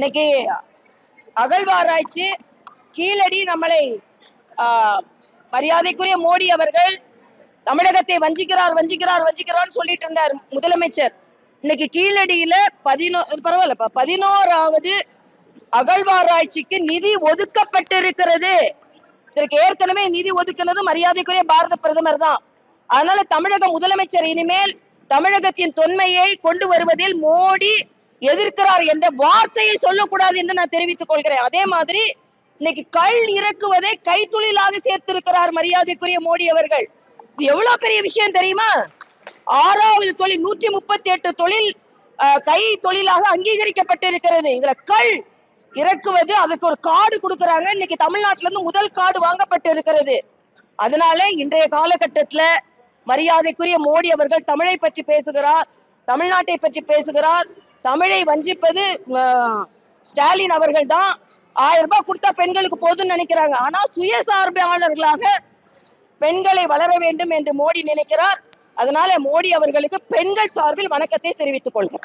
இன்னைக்கு அகழ்வாராய்ச்சி கீழடி நம்மளை மரியாதைக்குரிய மோடி அவர்கள் தமிழகத்தை வஞ்சிக்கிறார் வஞ்சிக்கிறார் வஞ்சிக்கிறார் சொல்லிட்டு இருந்தார் முதலமைச்சர். இன்னைக்கு கீழடியில 11வது அகழ்வாராய்ச்சிக்கு நிதி ஒதுக்கப்பட்டிருக்கிறது. இதற்கு ஏற்கனவே நிதி ஒதுக்கினது மரியாதைக்குரிய பாரத பிரதமர் தான். அதனால தமிழக முதலமைச்சர் இனிமேல் தமிழகத்தின் தொன்மையை கொண்டு வருவதில் மோடி எதிர்க்கிறார் என்ற வார்த்தையை சொல்லக்கூடாது என்று நான் தெரிவித்துக் கொள்கிறேன். அதே மாதிரி இன்னைக்கு கல் இறக்குவதை கைத்தொழிலாக சேர்த்திருக்கிறார் மரியாதைக்குரிய மோடி அவர்கள். இது எவ்வளவு பெரிய விஷயம் தெரியுமா? 6வது தொழில் 138 தொழில் கை தொழிலாக அங்கீகரிக்கப்பட்டிருக்கிறது. இதுல கல் இறக்குவது அதுக்கு ஒரு கார்டு கொடுக்கறாங்க. இன்னைக்கு தமிழ்நாட்டில இருந்து முதல் கார்டு வாங்கப்பட்டு இருக்கிறது. அதனால இன்றைய காலகட்டத்துல மரியாதைக்குரிய மோடி அவர்கள் தமிழை பற்றி பேசுகிறார், தமிழ்நாட்டை பற்றி பேசுகிறார். தமிழை வஞ்சிப்பது ஸ்டாலின் அவர்கள் தான். 1000 ரூபாய் கொடுத்தா பெண்களுக்கு போதும்னு நினைக்கிறாங்க. ஆனா சுயசார்பாளர்களாக பெண்களை வளர வேண்டும் என்று மோடி நினைக்கிறார். அதனால மோடி அவர்களுக்கு பெண்கள் சார்பில் வணக்கத்தை தெரிவித்துக் கொள்கிறேன்.